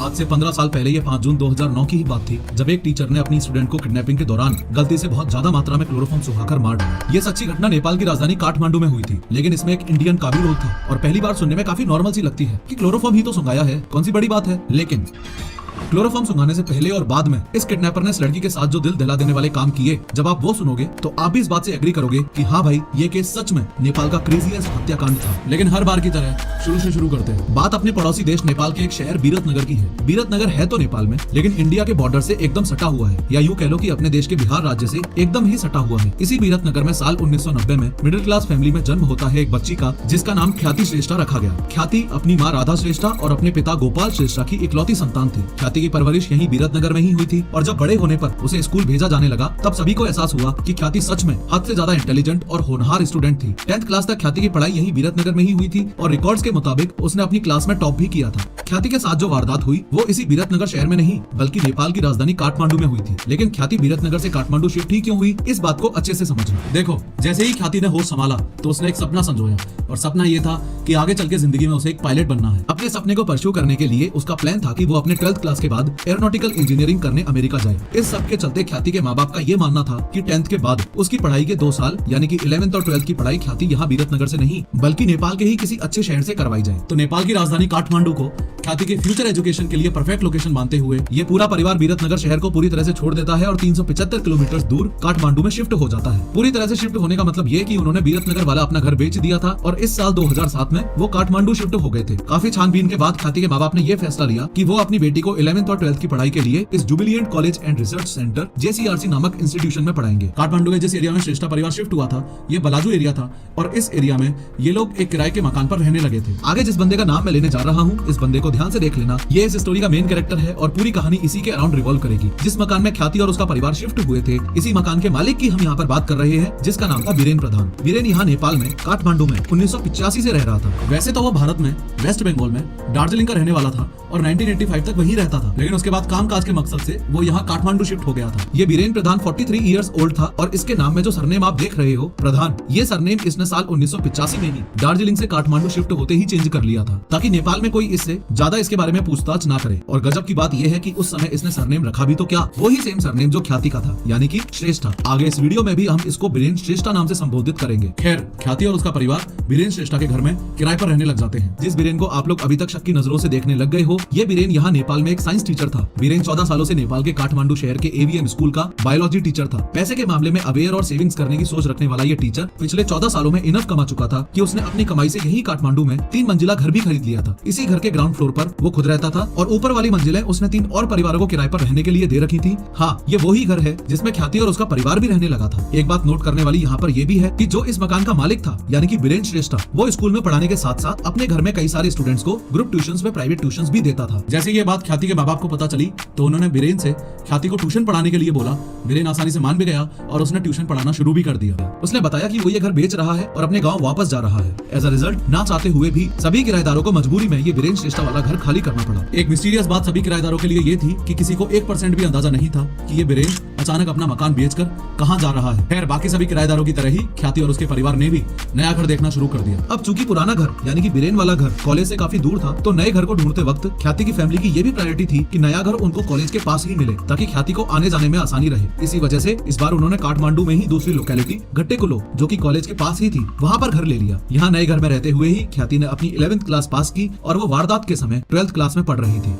आज से 15 साल पहले ये 5 जून 2009 की ही बात थी, जब एक टीचर ने अपनी स्टूडेंट को किडनैपिंग के दौरान गलती से बहुत ज्यादा मात्रा में क्लोरोफॉर्म सुखाकर मार डाला। ये सच्ची घटना नेपाल की राजधानी काठमांडू में हुई थी, लेकिन इसमें एक इंडियन का भी रोल था और पहली बार सुनने में काफी नॉर्मल सी लगती है कि क्लोरोफॉर्म ही तो सुंघाया है, कौन सी बड़ी बात है। लेकिन क्लोरोफॉर्म सुंघाने से पहले और बाद में इस किडनैपर ने इस लड़की के साथ जो दिल दिला देने वाले काम किए, जब आप वो सुनोगे तो आप भी इस बात से एग्री करोगे कि हाँ भाई, ये केस सच में नेपाल का क्रेजीएस्ट हत्याकांड था। लेकिन हर बार की तरह शुरू से शुरू करते हैं। बात अपने पड़ोसी देश नेपाल के एक शहर बिरतनगर की है। बिरतनगर है तो नेपाल में, लेकिन इंडिया के बॉर्डर से एकदम सटा हुआ है, या यूं कह लो कि अपने देश के बिहार राज्य से एकदम ही सटा हुआ है। इसी बिरतनगर में साल 1990 में मिडिल क्लास फैमिली में जन्म होता है एक बच्ची का, जिसका नाम ख्याति श्रेष्ठा रखा गया। ख्याति अपनी माँ राधा श्रेष्ठा और अपने पिता गोपाल श्रेष्ठा की इकलौती संतान थी। ख्याति की परवरिश यही बिरतनगर में ही हुई थी और जब बड़े होने पर उसे स्कूल भेजा जाने लगा, तब सभी को एहसास हुआ कि ख्याति सच में हद से ज्यादा इंटेलिजेंट और होनहार स्टूडेंट थी। 10th क्लास तक ख्याति की पढ़ाई यही बिरतनगर में ही हुई थी और रिकॉर्ड्स के मुताबिक उसने अपनी क्लास में टॉप भी किया था। ख्याति के साथ जो वारदात हुई वो इसी बिरतनगर शहर में नहीं, बल्कि नेपाल की राजधानी काठमांडू में हुई थी। लेकिन ख्याति बिरतनगर से काठमांडू शिफ्ट ही क्यों हुई, इस बात को अच्छे से समझना। देखो, जैसे ही ख्याति ने होश संभाला तो उसने एक सपना संजोया और सपना ये था कि आगे चल के जिंदगी में उसे एक पायलट बनना है। अपने सपने को परस्यू करने के लिए उसका प्लान था कि वो अपने 12th क्लास के बाद एरोनॉटिकल इंजीनियरिंग करने अमेरिका जाए। इस सब के चलते ख्याति के माँ बाप का ये मानना था कि 10th के बाद उसकी पढ़ाई के 2 साल यानी कि 11th और 12th की पढ़ाई ख्याति यहाँ बिरतनगर से नहीं, बल्कि नेपाल के ही किसी अच्छे शहर से करवाई जाए। तो नेपाल की राजधानी काठमांडू को ख्याति के फ्यूचर एजुकेशन के लिए परफेक्ट लोकेशन मानते हुए ये पूरा परिवार बिरतनगर शहर को पूरी तरह से छोड़ देता है और 375 किलोमीटर दूर काठमांडू में शिफ्ट हो जाता है। पूरी तरह से शिफ्ट होने का मतलब ये कि उन्होंने बिरतनगर वाला अपना घर बेच दिया था और इस साल 2007 में वो काठमांडू शिफ्ट हो गए थे। काफी छानबीन के बाद ख्याति के माँ बाप ने ये फैसला लिया कि वो अपनी बेटी को 11th और 12th की पढ़ाई के लिए इस Jubilant college and research centre JCRC नामक इंस्टीट्यूशन में पढ़ाएंगे। काठमांडू के जिस एरिया में श्रेष्ठा परिवार शिफ्ट हुआ था, ये बलाजू एरिया था और इस एरिया में ये लोग एक किराए के मकान पर रहने लगे थे। आगे जिस बंदे का नाम मैं लेने जा रहा हूँ, इस बंदे को ध्यान से देख लेना। ये इस स्टोरी का मेन कैरेक्टर है और पूरी कहानी इसी के अराउंड रिवॉल्व करेगी। जिस मकान में ख्याति और उसका परिवार शिफ्ट हुए थे, इसी मकान के मालिक की हम यहाँ पर बात कर रहे हैं, जिसका नाम था बीरेन प्रधान। बीरेन यहाँ नेपाल में काठमांडू में 1985 से रह रहा था। वैसे तो वो भारत में वेस्ट बंगाल में दार्जिलिंग का रहने वाला था और 1985 तक वहीं रहता था, लेकिन उसके बाद कामकाज के मकसद से वो यहाँ काठमांडू शिफ्ट हो गया था। ये बीरेन प्रधान 43 इयर्स ओल्ड था और इसके नाम में जो सरनेम आप देख रहे हो प्रधान, ये सरनेम इसने साल 1985 में ही दार्जिलिंग से काठमांडू शिफ्ट होते ही चेंज कर लिया था, ताकि नेपाल में कोई इससे ज्यादा इसके बारे में पूछताछ ना करे। और गजब की बात यह है कि उस समय इसने सरनेम रखा भी तो क्या, वही सेम सरनेम जो ख्याति का था, यानी कि श्रेष्ठा। आगे इस वीडियो में भी हम इसको बीरेन श्रेष्ठा नाम से संबोधित करेंगे। खैर, ख्याति और उसका परिवार बीरेन श्रेष्ठा के घर में किराए पर रहने लग जाते हैं। जिस बीरेन को आप लोग अभी तक शक की नजरों से देखने लग गए हो, ये बीरेन यहाँ नेपाल में एक साइंस टीचर था। बीरेन 14 सालों से नेपाल के काठमांडू शहर के AVM स्कूल का बायोलॉजी टीचर था। पैसे के मामले में अवेयर और सेविंग्स करने की सोच रखने वाला ये टीचर पिछले 14 सालों में इनफ कमा चुका था कि उसने अपनी कमाई से यही काठमांडू में 3 मंजिला घर भी खरीद लिया था। इसी घर के ग्राउंड फ्लोर पर वो खुद रहता था और ऊपर वाली मंजिलें उसने 3 और परिवारों को किराए पर रहने के लिए दे रखी थी। हाँ, ये वही घर है जिसमें ख्याति और उसका परिवार भी रहने लगा था। एक बात नोट करने वाली यहाँ पर यह भी है कि जो इस मकान का मालिक था, यानी कि बीरेन श्रेष्ठा, वो स्कूल में पढ़ाने के साथ साथ अपने घर में कई सारे स्टूडेंट्स को ग्रुप ट्यूशंस में प्राइवेट ट्यूशंस भी देता था। जैसे ये बात ख्याति के माँ बाप को पता चली तो उन्होंने बीरेन से ख्याति को ट्यूशन पढ़ाने के लिए बोला। बीरेन आसानी से मान भी गया और उसने ट्यूशन पढ़ाना शुरू भी कर दिया। उसने बताया कि वो ये घर बेच रहा है और अपने गांव वापस जा रहा है। एज अ रिजल्ट, ना चाहते हुए भी सभी किराएदारों को मजबूरी में ये बीरेन श्रेष्ठा वाला घर खाली करना पड़ा। एक मिस्टीरियस बात सभी किराएदारों के लिए ये थी कि किसी को 1% भी अंदाजा नहीं था कि ये बीरेन अचानक अपना मकान बेचकर कहां जा रहा है। खैर, बाकी सभी किराएदारों की तरह ही ख्याति और उसके परिवार ने भी नया घर देखना शुरू कर दिया। अब चूंकि पुराना घर यानी कि बीरेन वाला घर कॉलेज से काफी दूर था, तो नए घर को ढूंढते वक्त ख्याति की फैमिली की ये भी प्रायोरिटी थी कि नया घर उनको कॉलेज के पास ही मिले, ताकि ख्याति को आने जाने में आसानी रहे। इसी वजह से इस बार उन्होंने काठमांडू में ही दूसरी लोकेलिटी गट्टेकुलो, जो कि कॉलेज के पास ही थी, वहां पर घर ले लिया। यहाँ नए घर में रहते हुए ही ख्याति ने अपनी 11th क्लास पास की और वो वारदात के समय 12th क्लास में पढ़ रही थी।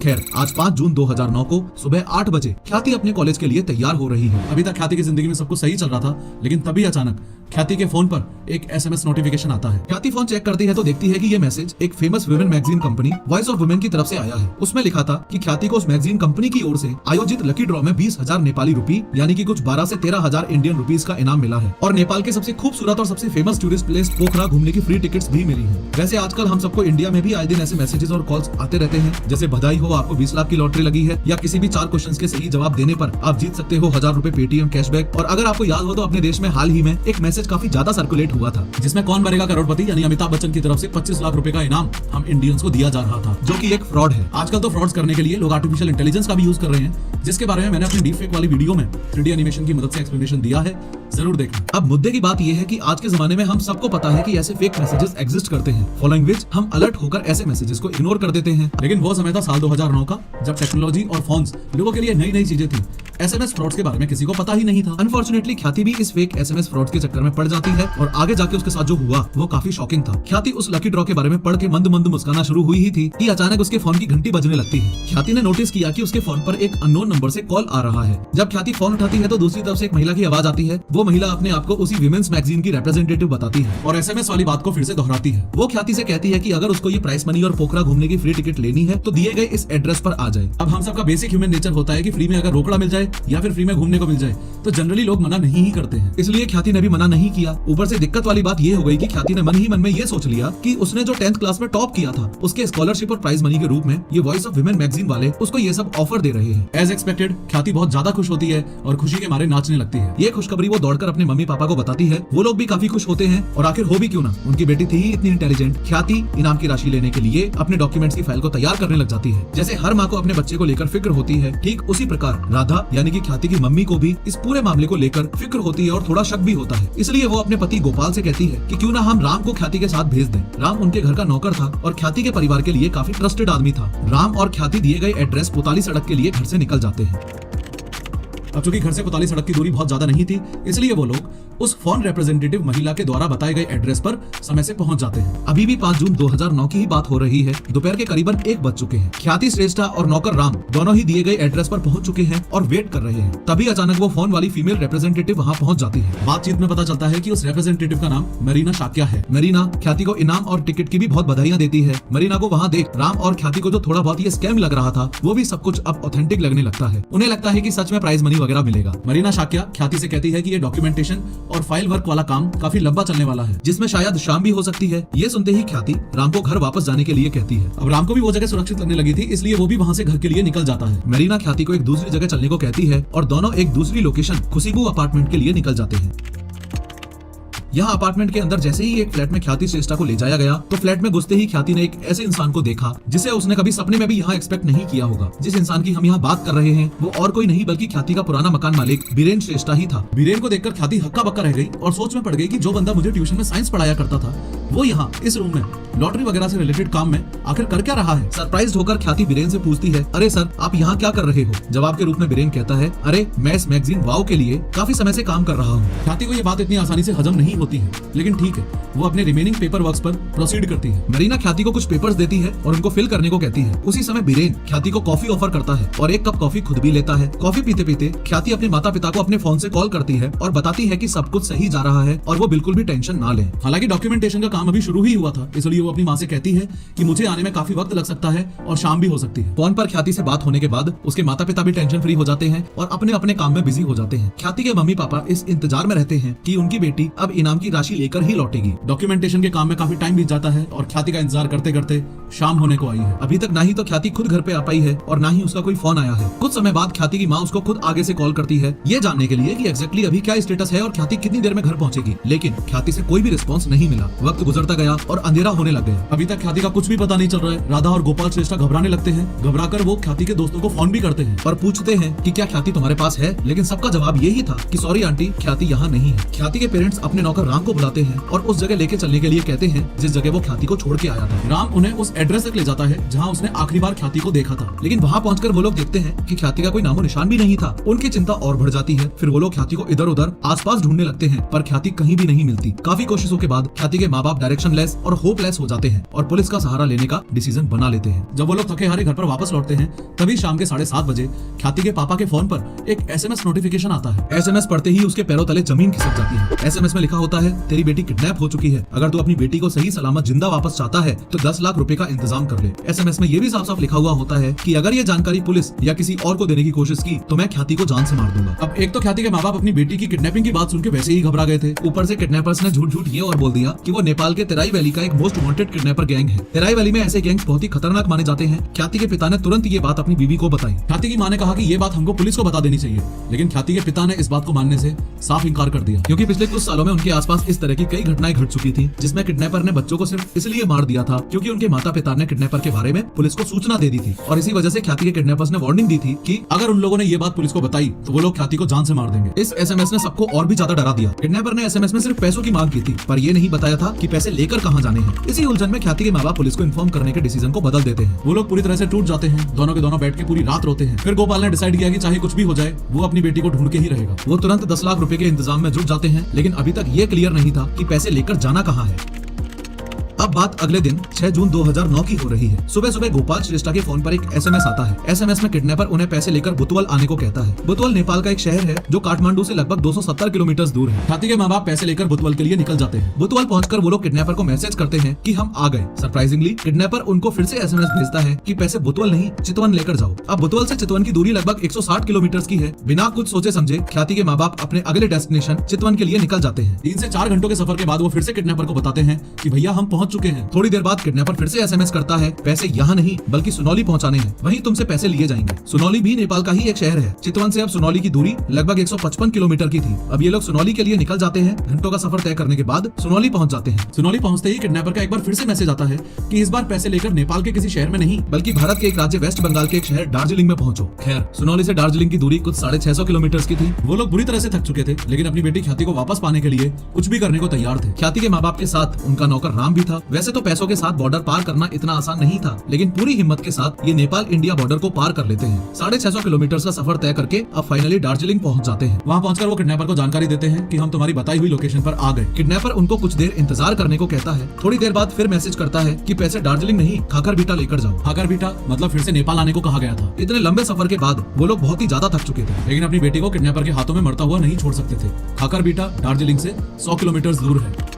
खैर, आज 5 जून 2009 को सुबह 8 बजे ख्याति अपने कॉलेज के लिए तैयार हो रही है। अभी तक ख्याति की जिंदगी में सब कुछ सही चल रहा था, लेकिन तभी अचानक ख्याति के फोन पर एक SMS नोटिफिकेशन आता है। ख्याति फोन चेक करती है तो देखती है कि ये मैसेज एक famous women magazine company voice of women की तरफ से आया है। उसमें लिखा था कि ख्याति को उस मैगजीन कंपनी की ओर से आयोजित लकी ड्रॉ में 20,000 नेपाली रुपी यानी कि कुछ 12 से 13,000 इंडियन रुपीज का इनाम मिला है और नेपाल के सबसे खूबसूरत और सबसे फेमस टूरिस्ट प्लेस पोखरा घूमने की फ्री टिकट्स भी मिली है। वैसे आजकल हम सबको इंडिया में भी आए दिन ऐसे मैसेजेस और कॉल्स आते रहते हैं, जैसे बधाई हो, आपको 20 लाख की लॉटरी लगी है, या किसी भी 4 क्वेश्चन के सही जवाब देने पर आप जीत सकते हो 1000 रुपए पेटीएम कैशबैक। और अगर आपको याद हो तो अपने देश में हाल ही में एक मैसेज मैसेज काफी ज्यादा सर्कुलेट हुआ था, जिसमें कौन बनेगा करोड़पति यानी अमिताभ बच्चन की तरफ से 25 लाख रुपए का इनाम हम इंडियंस को दिया जा रहा था, जो कि एक फ्रॉड है। आजकल तो फ्रॉड्स करने के लिए लोग आर्टिफिशियल इंटेलिजेंस का भी यूज कर रहे हैं, जिसके बारे में मैंने अपनी डीप फेक वाली वीडियो में 3D एनिमेशन की मदद से एक्सप्लेनेशन दिया है, जरूर देखना। अब मुद्दे की बात यह है कि आज के जमाने में हम सबको पता है कि ऐसे फेक मैसेजेस एग्जिस्ट करते हैं, फॉलोइंग विच हम अलर्ट होकर ऐसे मैसेजेस को इग्नोर कर देते हैं। लेकिन वो समय था साल 2009 का, जब टेक्नोलॉजी और फोन्स लोगों के लिए नई नई चीजें थी। SMS फ्रॉड्स के बारे में किसी को पता ही नहीं था। अनफॉर्चुनेटली ख्याति भी इस फेक SMS फ्रॉड्स के चक्कर में पड़ जाती है और आगे जाके उसके साथ जो हुआ वो काफी शॉकिंग था। ख्याति उस लकी ड्रॉ के बारे में पढ़ के मंद मंद मुस्कुराना शुरू हुई ही थी कि अचानक उसके फोन की घंटी बजने लगती है। ख्याति ने नोटिस किया कि उसके फोन पर एक अननोन नंबर से कॉल आ रहा है। जब ख्याति फोन उठाती है तो दूसरी तरफ से एक महिला की आवाज आती है। वो महिला अपने आप को उसी विमेंस मैगजीन की रिप्रेजेंटेटिव बताती है और SMS वाली बात को फिर से दोहराती है। वो ख्याति से कहती है कि अगर उसको ये प्राइस मनी और पोखरा घूमने की फ्री टिकट लेनी है तो दिए गए इस एड्रेस पर आ जाए। अब हम सबका बेसिक ह्यूमन नेचर होता है कि फ्री में अगर रोकड़ा मिल जाए या फिर फ्री में घूमने को मिल जाए तो जनरली लोग मना नहीं ही करते हैं। इसलिए ख्याति ने भी मना नहीं किया। ऊपर से दिक्कत वाली बात ये हो गई कि ख्याति ने मन ही मन में ये सोच लिया कि उसने जो 10th क्लास में टॉप किया था उसके स्कॉलरशिप और प्राइज मनी के रूप में ये वॉइस ऑफ विमेन मैगजीन वाले उसको ये सब ऑफर दे रहे हैं। एज एक्सपेक्टेड ख्याति बहुत ज्यादा खुश होती है और खुशी के मारे नाचने लगती है। ये खुशखबरी वो दौड़कर अपने मम्मी पापा को बताती है। वो लोग भी काफी खुश होते हैं और आखिर हो भी क्यों ना, उनकी बेटी थी ही इतनी इंटेलिजेंट। ख्याति इनाम की राशि लेने के लिए अपने डॉक्यूमेंट्स की फाइल को तैयार करने लग जाती है। जैसे हर माँ को अपने बच्चे को लेकर फिक्र होती है, ठीक उसी प्रकार राधा यानी कि ख्याति की मम्मी को भी इस पूरे मामले को लेकर फिक्र होती है और थोड़ा शक भी होता है। इसलिए वो अपने पति गोपाल से कहती है कि क्यों ना हम राम को ख्याति के साथ भेज दें। राम उनके घर का नौकर था और ख्याति के परिवार के लिए काफी ट्रस्टेड आदमी था। राम और ख्याति दिए गए एड्रेस पोताली सड़क के लिए घर से निकल जाते हैं। अब चूंकि घर से पोताली सड़क की दूरी बहुत ज्यादा नहीं थी, इसलिए वो लोग उस फोन रिप्रेजेंटेटिव महिला के द्वारा बताए गए एड्रेस पर समय से पहुंच जाते हैं। अभी भी 5 जून 2009 की ही बात हो रही है। दोपहर के करीबन 1 बज चुके हैं। ख्याति श्रेष्ठा और नौकर राम दोनों ही दिए गए एड्रेस पर पहुंच चुके हैं और वेट कर रहे हैं। तभी अचानक वो फोन वाली फीमेल रिप्रेजेंटेटिव वहां पहुंच जाती है। बातचीत में पता चलता है कि उस रिप्रेजेंटेटिव का नाम मरीना शाक्या है। मरीना ख्याति को इनाम और टिकट की भी बहुत बधाइयां देती है। मरीना को वहाँ देख राम और ख्याति को जो थोड़ा बहुत ये स्कैम लग रहा था वो भी सब कुछ अब ऑथेंटिक लगने लगता है। उन्हें लगता है कि सच में प्राइज मनी वगैरह मिलेगा। मरीना शाक्या ख्याति से कहती है कि ये डॉक्यूमेंटेशन और फाइल वर्क वाला काम काफी लंबा चलने वाला है, जिसमें शायद शाम भी हो सकती है। ये सुनते ही ख्याति राम को घर वापस जाने के लिए कहती है। अब राम को भी वो जगह सुरक्षित लगने लगी थी, इसलिए वो भी वहाँ से घर के लिए निकल जाता है। मरीना ख्याति को एक दूसरी जगह चलने को कहती है और दोनों एक दूसरी लोकेशन खुशबू अपार्टमेंट के लिए निकल जाते हैं। यहाँ अपार्टमेंट के अंदर जैसे ही एक फ्लैट में ख्याति श्रेष्ठा को ले जाया गया तो फ्लैट में घुसते ही ख्याति ने एक ऐसे इंसान को देखा जिसे उसने कभी सपने में भी यहाँ एक्सपेक्ट नहीं किया होगा। जिस इंसान की हम यहाँ बात कर रहे हैं वो और कोई नहीं बल्कि ख्याति का पुराना मकान मालिक बीरेन श्रेष्ठा ही था। बीरेन को देखकर ख्याति हक्का बक्का रह गई और सोच में पड़ गई कि जो बंदा मुझे ट्यूशन में साइंस पढ़ाया करता था वो यहाँ इस रूम में लॉटरी वगैरह से रिलेटेड काम में आखिर कर क्या रहा है। सरप्राइज्ड होकर ख्याति बीरेन से पूछती है, अरे सर आप यहाँ क्या कर रहे हो? जवाब के रूप में बीरेन कहता है, अरे मैं इस मैगजीन वाओ के लिए काफी समय से काम कर रहा हूँ। ख्याति को ये बात इतनी आसानी से हजम नहीं होती है, लेकिन ठीक है, वो अपने रिमेनिंग पेपर वर्क्स पर प्रोसीड करती है। मरीना ख्याति को कुछ पेपर्स देती है और उनको फिल करने को कहती है। उसी समय बीरेन ख्याति को कॉफी ऑफर करता है और 1 कप कॉफी खुद भी लेता है। कॉफी पीते पीते ख्याति अपने माता पिता को अपने फोन से कॉल करती है और बताती है कि सब कुछ सही जा रहा है और वो बिल्कुल भी टेंशन ना लें। हालांकि डॉक्यूमेंटेशन का काम अभी शुरू ही हुआ था, इसलिए वो अपनी माँ से कहती है कि मुझे आने में काफी वक्त लग सकता है और शाम भी हो सकती है। फोन पर ख्याति से बात होने के बाद उसके माता पिता भी टेंशन फ्री हो जाते हैं और अपने अपने काम में बिजी हो जाते हैं। ख्याति के मम्मी पापा इस इंतजार में रहते हैं कि उनकी बेटी अब इनाम की राशि लेकर ही लौटेगी। डॉक्यूमेंटेशन के काम में काफी टाइम बीत जाता है और ख्याति का इंतजार करते करते शाम होने को आई है। अभी तक ना ही तो ख्याति खुद घर पे आ पाई है और ना ही उसका कोई फोन आया है। कुछ समय बाद ख्याति की माँ उसको खुद आगे से कॉल करती है ये जानने के लिए कि एग्जैक्टली अभी क्या स्टेटस है और ख्याति कितनी देर में घर पहुंचेगी। लेकिन ख्याति से कोई भी रिस्पॉन्स नहीं मिला। वक्त गुजरता गया और अंधेरा होने लग गया। अभी तक ख्याति का कुछ भी पता नहीं चल रहा है। राधा और गोपाल श्रेष्ठा घबराने लगते हैं। घबराकर वो ख्याति के दोस्तों को फोन भी करते हैं और पूछते हैं कि क्या ख्याति तुम्हारे पास है, लेकिन सबका जवाब यही था कि सॉरी आंटी ख्याति यहाँ नहीं है। ख्याति के पेरेंट्स अपने नौकर राम को बुलाते हैं और उस जगह लेके चलने के लिए कहते हैं जिस जगह वो ख्याति को छोड़ के आया था। राम उन्हें उस एड्रेस तक ले जाता है जहाँ उसने आखिरी बार ख्याति को देखा था। लेकिन वहाँ पहुंचकर वो लोग देखते हैं कि ख्याति का कोई नामो निशान भी नहीं था। उनकी चिंता और बढ़ जाती है। फिर वो लोग ख्याति को इधर उधर आसपास ढूंढने लगते हैं पर ख्याति कहीं भी नहीं मिलती। काफी कोशिशों के बाद ख्याति के माँ बाप डायरेक्शनलेस और होपलेस हो जाते हैं और पुलिस का सहारा लेने का डिसीजन बना लेते हैं। जब वो लोग थके हारे घर पर वापस लौटते हैं तभी शाम के 7:30 बजे ख्याति के पापा के फोन पर एक SMS नोटिफिकेशन आता है। SMS पढ़ते ही उसके पैरों तले जमीन खिसक जाती है। SMS में लिखा होता है, तेरी बेटी किडनैप हो चुकी है। अगर तू अपनी बेटी को सही सलामत जिंदा वापस चाहता है तो 10 लाख रुपए का इंतजाम कर ले। SMS में ये भी साफ साफ लिखा हुआ होता है कि अगर ये जानकारी पुलिस या किसी और को देने की कोशिश की तो मैं ख्याति को जान से मार दूंगा। अब एक तो ख्याति के माँ बाप अपनी बेटी की किडनैपिंग की बात सुन के वैसे ही घबरा गए थे। ऊपर से किडनैपर्स ने झूठ झूठ ये और बोल दिया कि वो नेपाल के तेराई वैली का एक मोस्ट वांटेड किडनैपर गैंग है। तेराई वैली में ऐसे गैंग्स बहुत ही खतरनाक माने जाते हैं। ख्याति के पिता ने तुरंत ये बात अपनी बीवी को बताई। ख्याति की माँ ने कहा कि ये बात हमको पुलिस को बता देनी चाहिए, लेकिन ख्याति के पिता ने इस बात को मानने से साफ इनकार कर दिया क्योंकि पिछले कुछ सालों में उनके आसपास इस तरह की कई घटनाएं घट चुकी थी जिसमें किडनैपर ने बच्चों को सिर्फ इसलिए मार दिया था क्योंकि उनके माता पिता ने किडनैपर के बारे में पुलिस को सूचना दे दी थी। और इसी वजह से ख्याति के किडनैपर्स ने वार्निंग दी थी कि अगर उन लोगों ने ये बात पुलिस को बताई तो वो लोग ख्याति को जान से मार देंगे। इस एसएमएस ने सबको और भी ज्यादा डरा दिया। किडनैपर ने एसएमएस में सिर्फ पैसों की मांग की थी, पर ये नहीं बताया था कि पैसे लेकर कहां जाने हैं। इसी उलझन में ख्याति के माँ बाप पुलिस को इन्फॉर्म करने के डिसीजन को बदल देते हैं। वो लोग पूरी तरह से टूट जाते हैं, दोनों के दोनों बैठ के पूरी रात रोते हैं। फिर गोपाल ने डिसाइड किया कि चाहे कुछ भी हो जाए वो अपनी बेटी को ढूंढ के ही रहेगा। वो तुरंत 10 लाख रुपए के इंतजाम में जुट जाते हैं, लेकिन अभी तक ये क्लियर नहीं था कि पैसे लेकर जाना कहां है। अब बात अगले दिन 6 जून 2009 की हो रही है। सुबह सुबह गोपाल श्रेष्ठा के फोन पर एक एसएमएस आता है। एसएमएस में किडनैपर उन्हें पैसे लेकर बुतवल आने को कहता है। बुतवल नेपाल का एक शहर है जो काठमांडू से लगभग 270 किलोमीटर दूर है। ख्याति के माँ बाप पैसे लेकर बुतवल के लिए निकल जाते हैं। बुतवल पहुंचकर वो लोग किडनैपर को मैसेज करते हैं कि हम आ गए। सरप्राइजिंगली किडनैपर उनको फिर से एसएमएस भेजता है कि पैसे बुतवल नहीं चितवन लेकर जाओ। अब बुतवल से चितवन की दूरी लगभग 160 किलोमीटर की है। बिना कुछ सोचे समझे ख्याति के माँ बाप अपने अगले डेस्टिनेशन चितवन के लिए निकल जाते हैं। 3 से 4 घंटों के सफर के बाद वो फिर से किडनैपर को बताते हैं कि भैया हम पहुंच चुके हैं। थोड़ी देर बाद किडनैपर फिर से एसएमएस करता है, पैसे यहाँ नहीं बल्कि सुनौली पहुंचाने हैं, वहीं तुमसे पैसे लिए जाएंगे। सुनौली भी नेपाल का ही एक शहर है। चितवन से अब सुनौली की दूरी लगभग 155 किलोमीटर की थी। अब ये लोग सुनौली के लिए निकल जाते हैं। घंटों का सफर तय करने के बाद सुनौली पहुंच जाते हैं। सुनौली पहुंचते ही किडनैपर का एक बार फिर से मैसेज आता है कि इस बार पैसे लेकर नेपाल के किसी शहर में नहीं बल्कि भारत के एक राज्य वेस्ट बंगाल के एक शहर दार्जिलिंग में पहुंचो। खैर सुनौली से दार्जिलिंग की दूरी कुछ 650 किलोमीटर की थी। वो लोग बुरी तरह से थक चुके थे, लेकिन अपनी बेटी ख्याति को वापस पाने के लिए कुछ भी करने को तैयार थे। ख्याति के माँ बाप के साथ उनका नौकर राम भी था। वैसे तो पैसों के साथ बॉर्डर पार करना इतना आसान नहीं था, लेकिन पूरी हिम्मत के साथ ये नेपाल इंडिया बॉर्डर को पार कर लेते हैं। 650 किलोमीटर का सफर तय करके अब फाइनली दार्जिलिंग पहुंच जाते हैं। वहां पहुंचकर वो किडनैपर को जानकारी देते हैं कि हम तुम्हारी बताई हुई लोकेशन पर आ गए। किडनैपर उनको कुछ देर इंतजार करने को कहता है। थोड़ी देर बाद फिर मैसेज करता है कि पैसे दार्जिलिंग नहीं खाकरबीटा लेकर जाओ। खाकरबीटा मतलब फिर से नेपाल आने को कहा गया था। इतने लंबे सफर के बाद वो लोग बहुत ही ज्यादा थक चुके थे, लेकिन अपनी बेटी को किडनैपर के हाथों में मरता हुआ नहीं छोड़ सकते थे। खाकरबीटा दार्जिलिंग से 100 किलोमीटर दूर है।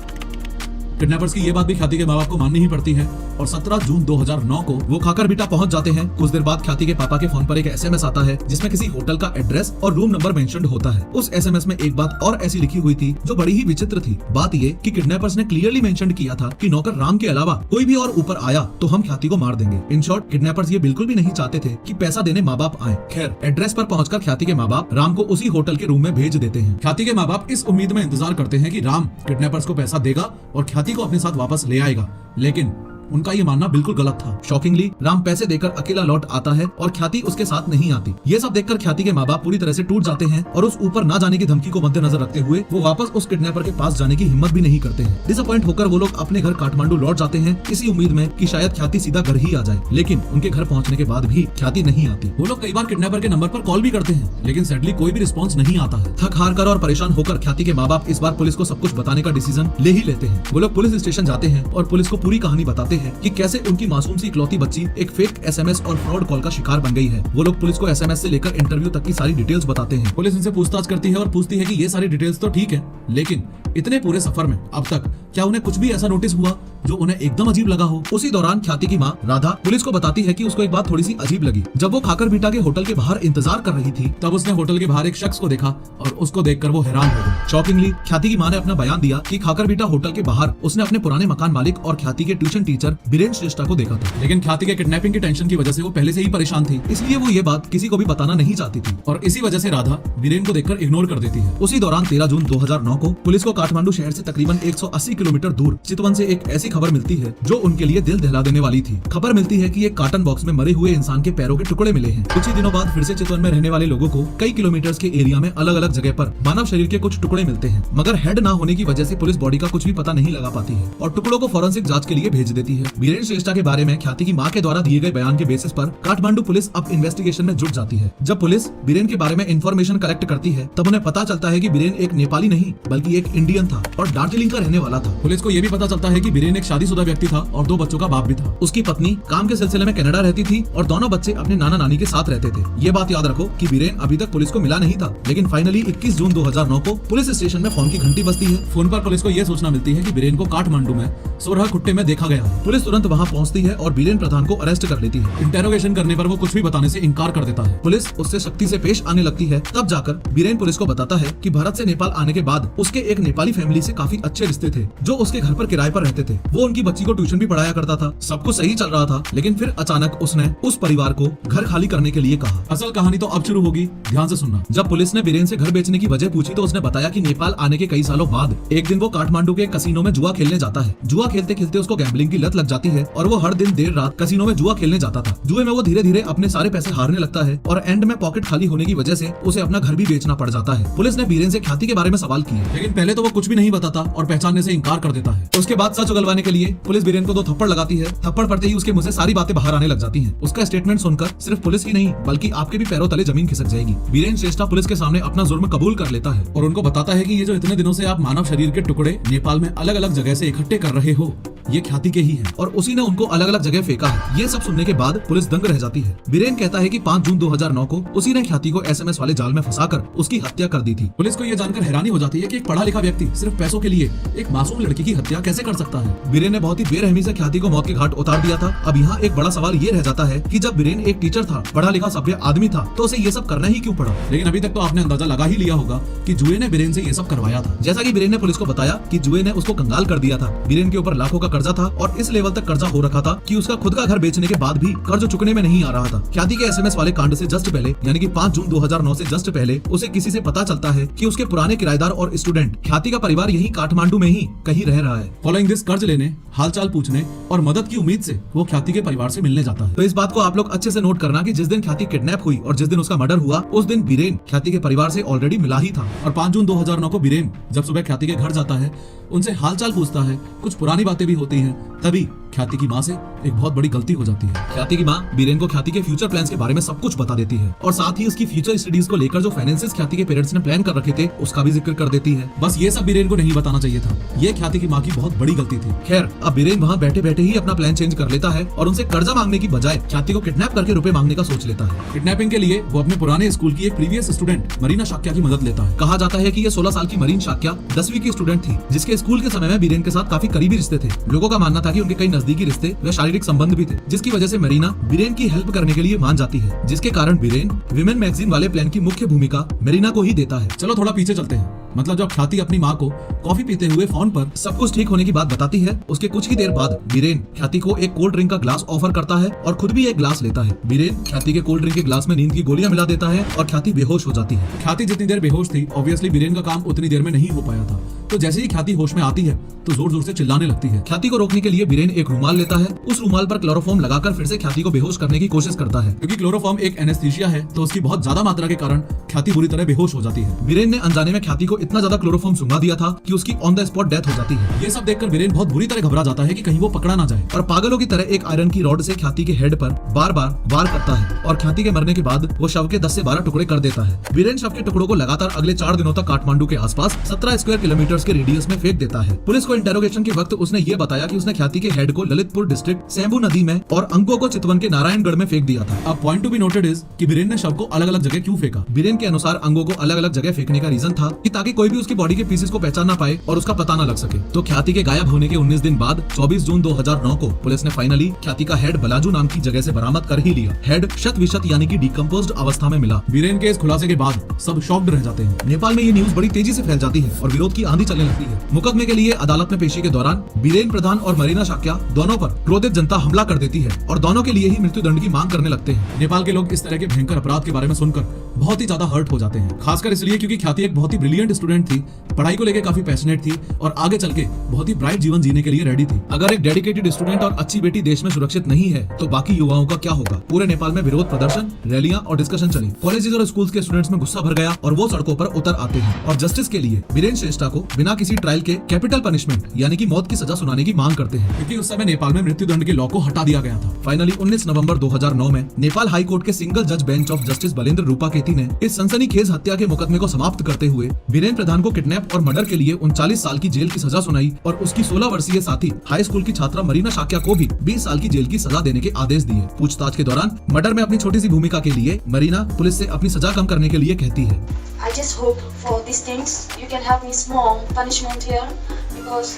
किडनैपर्स की ये बात भी ख्याति के माँ बाप को माननी ही पड़ती है और 17 जून 2009 को वो खाकरबीटा पहुंच जाते हैं। कुछ देर बाद ख्याति के पापा के फोन पर एक एसएमएस आता है जिसमें किसी होटल का एड्रेस और रूम नंबर मेंशन्ड होता है। उस एसएमएस में एक बात और ऐसी लिखी हुई थी जो बड़ी ही विचित्र थी। बात ये कि किडनैपर्स ने क्लियरली मेंशन किया था कि नौकर राम के अलावा कोई भी और ऊपर आया तो हम ख्याति को मार देंगे। इन शॉर्ट किडनैपर्स ये बिल्कुल भी नहीं चाहते थे कि पैसा देने माँ बाप आए। खैर एड्रेस पर पहुंचकर ख्याति के माँ बाप राम को उसी होटल के रूम में भेज देते हैं। ख्याति के माँ बाप इस उम्मीद में इंतजार करते हैं कि राम किडनैपर्स को पैसा देगा और ख्याति को अपने साथ वापस ले आएगा, लेकिन उनका ये मानना बिल्कुल गलत था। शॉकिंगली राम पैसे देकर अकेला लौट आता है और ख्याति उसके साथ नहीं आती। ये सब देखकर ख्याति के माँ बाप पूरी तरह से टूट जाते हैं और उस ऊपर ना जाने की धमकी को मद्देनजर रखते हुए वो वापस उस किडनैपर के पास जाने की हिम्मत भी नहीं करते हैं। डिसअपॉइंट होकर वो लोग अपने घर काठमांडू लौट जाते हैं इसी उम्मीद में कि शायद ख्याति सीधा घर ही आ जाए, लेकिन उनके घर पहुंचने के बाद भी ख्याति नहीं आती। वो लोग कई बार किडनैपर के नंबर पर कॉल भी करते हैं, लेकिन सैडली कोई भी रिस्पॉन्स नहीं आता है। थक हार कर और परेशान होकर ख्याति के माँ बाप इस बार पुलिस को सब कुछ बताने का डिसीजन ले ही लेते हैं। वो लोग पुलिस स्टेशन जाते हैं और पुलिस को पूरी कहानी बताते हैं कि कैसे उनकी मासूम सी इकलौती बच्ची एक फेक एसएमएस और फ्रॉड कॉल का शिकार बन गई है। वो लोग पुलिस को एसएमएस से लेकर इंटरव्यू तक की सारी डिटेल्स बताते हैं। पुलिस इनसे पूछताछ करती है और पूछती है कि ये सारी डिटेल्स तो ठीक है, लेकिन इतने पूरे सफर में अब तक क्या उन्हें कुछ भी ऐसा नोटिस हुआ जो उन्हें एकदम अजीब लगा हो। उसी दौरान ख्याति की माँ राधा पुलिस को बताती है कि उसको एक बात थोड़ी सी अजीब लगी। जब वो खाकरबीटा के होटल के बाहर इंतजार कर रही थी तब उसने होटल के बाहर एक शख्स को देखा और उसको देखकर वो हैरान हो गई। शॉकिंगली ख्याति की माँ ने अपना बयान दिया कि खाकरबीटा होटल के बाहर उसने अपने पुराने मकान मालिक और ख्याति के ट्यूशन टीचर बीरेन श्रेष्ठा को देखा था, लेकिन ख्याति के किडनैपिंग की टेंशन की वजह से वो पहले से ही परेशान थी, इसलिए वो ये बात किसी को भी बताना नहीं चाहती थी और इसी वजह से राधा बीरेन को देखकर इग्नोर कर देती है। उसी दौरान 13 जून 2009 को पुलिस को काठमांडू शहर से तकरीबन 180 किलोमीटर दूर चितवन से एक ऐसी खबर मिलती है जो उनके लिए दिल दहला देने वाली थी। खबर मिलती है कि एक कार्टन बॉक्स में मरे हुए इंसान के पैरों के टुकड़े मिले हैं। कुछ ही दिनों बाद फिर से चितवन में रहने वाले लोगों को कई किलोमीटर्स के एरिया में अलग अलग जगह पर मानव शरीर के कुछ टुकड़े मिलते हैं, मगर हेड ना होने की वजह से पुलिस बॉडी का कुछ भी पता नहीं लगा पाती है और टुकड़ों को फॉरेंसिक जांच के लिए भेज देती है। बीरेन श्रेष्ठा के बारे में ख्याति की माँ के द्वारा दिए गए बयान के बेसिस पर काठमांडू पुलिस अब इन्वेस्टिगेशन में जुट जाती है। जब पुलिस बीरेन के बारे में इंफॉर्मेशन कलेक्ट करती है तब उन्हें पता चलता है कि बीरेन एक नेपाली नहीं बल्कि एक इंडियन था और दार्जिलिंग का रहने वाला था। पुलिस को यह भी पता चलता है कि बीरेन एक शादीशुदा व्यक्ति था और 2 बच्चों का बाप भी था। उसकी पत्नी काम के सिलसिले में कनाडा रहती थी और दोनों बच्चे अपने नाना नानी के साथ रहते थे। ये बात याद रखो कि बीरेन अभी तक पुलिस को मिला नहीं था, लेकिन फाइनली 21 जून 2009 को पुलिस स्टेशन में फोन की घंटी बजती है। फोन पर पुलिस को यह सूचना मिलती है कि बीरेन को काठमांडू में सोरहाकुट्टे में देखा गया है। पुलिस तुरंत वहां पहुंचती है और बीरेन प्रधान को अरेस्ट कर लेती है। इंटेरोगेशन करने पर वो कुछ भी बताने से इनकार कर देता है। पुलिस उससे सख्ती से पेश आने लगती है। तब जाकर बीरेन पुलिस को बताता है कि भारत से नेपाल आने के बाद उसके एक नेपाली फैमिली से काफी अच्छे रिश्ते थे जो उसके घर पर किराए पर रहते थे। वो उनकी बच्ची को ट्यूशन भी पढ़ाया करता था। सब कुछ सही चल रहा था, लेकिन फिर अचानक उसने उस परिवार को घर खाली करने के लिए कहा। असल कहानी तो अब शुरू होगी, ध्यान से सुनना। जब पुलिस ने बीरेन से घर बेचने की वजह पूछी तो उसने बताया कि नेपाल आने के कई सालों बाद एक दिन वो काठमांडू के कसिनो में जुआ खेलने जाता है। जुआ खेलते खेलते उसको गैम्बलिंग की लत लग जाती है और वो हर दिन देर रात कसिनो में जुआ खेलने जाता था। जुए में वो धीरे धीरे अपने सारे पैसे हारने लगता है और एंड में पॉकेट खाली होने की वजह से उसे अपना घर भी बेचना पड़ जाता है। पुलिस ने बीरेन से ख्याति के बारे में सवाल किए, लेकिन पहले तो वो कुछ भी नहीं बताता और पहचानने से इनकार कर देता है। उसके बाद सच उगलवाने के लिए पुलिस बीरेन को 2 थप्पड़ लगाती है। थप्पड़ पड़ते ही उसके मुंह से सारी बातें बाहर आने लग जाती हैं। उसका स्टेटमेंट सुनकर सिर्फ पुलिस ही नहीं बल्कि आपके भी पैरों तले जमीन खिसक जाएगी। बीरेन श्रेष्ठा पुलिस के सामने अपना जुर्म कबूल कर लेता है और उनको बताता है कि ये जो इतने दिनों से आप मानव शरीर के टुकड़े नेपाल में अलग अलग जगह से इकट्ठे कर रहे हो, ये ख्याति के ही है और उसी ने उनको अलग अलग जगह फेंका है। ये सब सुनने के बाद पुलिस दंग रह जाती है। बीरेन कहता है कि 5 जून 2009 को उसी ने ख्याति को SMS वाले जाल में फंसाकर उसकी हत्या कर दी थी। पुलिस को ये जानकर हैरानी हो जाती है कि एक पढ़ा लिखा व्यक्ति सिर्फ पैसों के लिए एक मासूम लड़की की हत्या कैसे कर सकता है। बीरेन ने बहुत ही बेरहमी से ख्याति को मौत के घाट उतार दिया था। अब यहाँ एक बड़ा सवाल ये रह जाता है कि जब बीरेन एक टीचर था, पढ़ा लिखा सभ्य आदमी था, तो उसे ये सब करना ही क्यों पड़ा। लेकिन अभी तक तो आपने अंदाजा लगा ही लिया होगा कि जुए ने बीरेन से ये सब करवाया था। जैसा कि बीरेन ने पुलिस को बताया कि जुए ने उसको कंगाल कर दिया था। बीरेन के ऊपर लाखों का कर्जा था और इस लेवल तक कर्जा हो रखा था कि उसका खुद का घर बेचने के बाद भी कर्ज चुकने में नहीं आ रहा था। ख्याति के SMS वाले कांड से जस्ट पहले यानी कि 5 जून 2009 से जस्ट पहले उसे किसी से पता चलता है कि उसके पुराने किराएदार और स्टूडेंट ख्याति का परिवार यही काठमांडू में ही कहीं रह रहा है। फॉलोइंग दिस कर्ज लेने, हालचाल पूछने और मदद की उम्मीद से वो ख्याति के परिवार से मिलने जाता है। तो इस बात को आप लोग अच्छे से नोट करना कि जिस दिन ख्याति किडनैप हुई और जिस दिन उसका मर्डर हुआ उस दिन बीरेन ख्याति के परिवार से ऑलरेडी मिला ही था। और 5 जून 2009 को बीरेन जब सुबह ख्याति के घर जाता है, उनसे हालचाल पूछता है, कुछ पुरानी बातें भी होती हैं। तभी ख्याति की माँ से एक बहुत बड़ी गलती हो जाती है। ख्याति की माँ बीरेन को ख्याति के फ्यूचर प्लान्स के बारे में सब कुछ बता देती है और साथ ही उसकी फ्यूचर स्टडीज को लेकर जो फाइनेंसेस ख्याति के पेरेंट्स ने प्लान कर रखे थे उसका भी जिक्र कर देती है। बस ये सब बीरेन को नहीं बताना चाहिए था। ये ख्याति की माँ की बहुत बड़ी गलती थी। खैर, अब बीरेन वहाँ बैठे बैठे ही अपना प्लान चेंज कर लेता है और उनसे कर्जा मांगने की बजाय ख्याति को किडनैप करके रुपए मांगने का सोच लेता है। किडनैपिंग के लिए वो अपने पुराने स्कूल की एक प्रीवियस स्टूडेंट मरीना शाक्या की मदद लेता है। कहा जाता है कि ये 16 साल की मरीन शाक्या 10वीं की स्टूडेंट थी, जिसके स्कूल के समय में बीरेन के साथ काफी करीबी रिश्ते थे। लोगों का मानना था कि उनके कई नजदीकी रिश्ते व शारीरिक संबंध भी थे, जिसकी वजह से मरीना बीरेन की हेल्प करने के लिए मान जाती है, जिसके कारण बीरेन विमेन मैगजीन वाले प्लान की मुख्य भूमिका मरीना को ही देता है। चलो थोड़ा पीछे चलते हैं। मतलब जब ख्याति अपनी माँ को कॉफी पीते हुए फोन पर सब कुछ ठीक होने की बात बताती है, उसके कुछ ही देर बाद बीरेन ख्याति को एक कोल्ड ड्रिंक का ग्लास ऑफर करता है और खुद भी एक ग्लास लेता है। बीरेन ख्याति के कोल्ड ड्रिंक के ग्लास में नींद की गोलियां मिला देता है और ख्याति बेहोश हो जाती है। ख्याति जितनी देर बेहोश थी, ऑब्वियसली बीरेन का काम उतनी देर में नहीं हो पाया था। तो जैसे ही ख्याति होश में आती है तो जोर जोर से चिल्लाने लगती है। ख्याति को रोकने के लिए बीरेन एक रुमाल लेता है। उस रुमाल पर क्लोरोफॉर्म लगाकर फिर से ख्याति को बेहोश करने की कोशिश करता है। क्योंकि क्लोरोफॉर्म एक एनेस्थीसिया है तो उसकी बहुत ज्यादा मात्रा के कारण ख्याति बुरी तरह बेहोश हो जाती है। बीरेन ने अनजाने में ख्याति को इतना ज्यादा क्लोरोफॉर्म सुंघा दिया था कि उसकी ऑन द स्पॉट डेथ हो जाती है। ये सब देखकर बीरेन बहुत बुरी तरह घबरा जाता है कि कहीं वो पकड़ा ना जाए और पागलों की तरह एक आयरन की रॉड से ख्याति के हेड पर बार बार वार करता है और ख्याति के मरने के बाद वो शव के 10 से 12 टुकड़े कर देता है। बीरेन शव के टुकड़ों को लगातार अगले 4 दिनों तक काठमांडू के आसपास 17 स्क्वायर किलोमीटर के रेडियस में फेंक देता है। पुलिस को इंटेरोगेशन के वक्त उसने ये बताया कि उसने ख्याति के हेड को ललितपुर डिस्ट्रिक्ट सेम्बू नदी में और अंगों को चितवन के नारायणगढ़ में फेंक दिया था। अब point to be noted is कि बीरेन ने शव को अलग अलग जगह क्यों फेंका। बीरेन के अनुसार अंगों को अलग अलग जगह फेंकने का रीजन था कि ताकि कोई भी उसकी बॉडी के पीसेस को पहचान ना पाए और उसका पता ना लग सके। तो ख्याति के गायब होने के 19 दिन बाद 24 जून 2009 को पुलिस ने फाइनली ख्याति का हेड बलाजू नाम की जगह से बरामद कर ही लिया। हेड शत विशत यानी कि डिकम्पोज्ड अवस्था में मिला। बीरेन के इस खुलासे के बाद सब शॉक्ड रह जाते हैं। नेपाल में ये न्यूज बड़ी तेजी से फैल जाती है और विरोध की आंधी चलने लगती है। मुकदमे के लिए अदालत में पेशी के दौरान बीरेन प्रधान और मरीना शाक्या दोनों पर क्रोधित जनता हमला कर देती है और दोनों के लिए ही मृत्यु दंड की मांग करने लगते हैं। नेपाल के लोग इस तरह के भयंकर अपराध के बारे में सुनकर बहुत ही ज्यादा हर्ट हो जाते हैं, खासकर इसलिए क्योंकि ख्याति एक बहुत ही ब्रिलियंट स्टूडेंट थी, पढ़ाई को लेकर काफी पैशनेट थी और आगे चल के बहुत ही ब्राइट जीवन जीने के लिए रेडी थी। अगर एक डेडिकेटेड स्टूडेंट और अच्छी बेटी देश में सुरक्षित नहीं है तो बाकी युवाओं का क्या होगा। पूरे नेपाल में विरोध प्रदर्शन, रैलियां और डिस्कशन चली। कॉलेजेस और स्कूल्स के स्टूडेंट्स में गुस्सा भर गया और वो सड़कों पर उतर आते हैं और जस्टिस के लिए बीरेन श्रेष्ठा को बिना किसी ट्रायल के कैपिटल पनिशमेंट यानी कि मौत की सजा सुनाने की मांग करते हैं, क्योंकि उस समय नेपाल में मृत्यु दंड के लॉ को हटा दिया गया था। फाइनली 19 नवंबर 2009 में नेपाल हाई कोर्ट के सिंगल जज बेंच ऑफ जस्टिस बलेंद्र रूपाकेती ने इस सनसनीखेज हत्या के मुकदमे को समाप्त करते हुए बीरेन प्रधान को किडनैप और मर्डर के लिए 39 साल की जेल की सजा सुनाई और उसकी 16 वर्षीय साथी हाई स्कूल की छात्रा मरीना शाक्या को भी 20 साल की जेल की सजा देने के आदेश दिए। पूछताछ के दौरान मर्डर में अपनी छोटी सी भूमिका के लिए मरीना पुलिस से अपनी सजा कम करने के लिए कहती है, I just hope for these things you can have me small punishment here because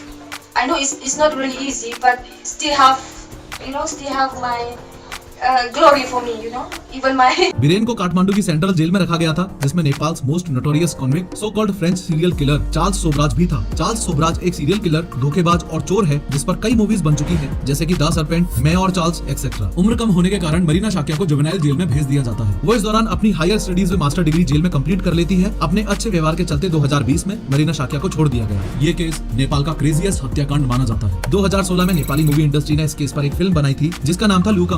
I know it's not really easy, but still have my glory for me, you know. Even my Biren को काठमांडू की central jail में रखा गया था, जिसमें Nepal's most notorious convict so called French serial killer Charles Sobhraj भी था। Charles सोब्राज एक सीरियल किलर, धोखेबाज और चोर है, जिस पर कई मूवीज बन चुकी हैं, जैसे कि द सर्पेंट, मैं और चार्ल्स एक्सेट्रा। उम्र कम होने के कारण मरीना शाक्या को जुवेनाइल जेल में भेज दिया जाता है। वो इस दौरान अपनी हायर स्टडीज में मास्टर डिग्री जेल में कंप्लीट कर लेती है। अपने अच्छे व्यवहार के चलते 2020 में मरीना शाक्या को छोड़ दिया गया। ये केस नेपाल का क्रेजीएस्ट हत्याकांड माना जाता है। 2016 में नेपाली मूवी इंडस्ट्री ने इस केस पर एक फिल्म बनाई थी, जिसका नाम था लू का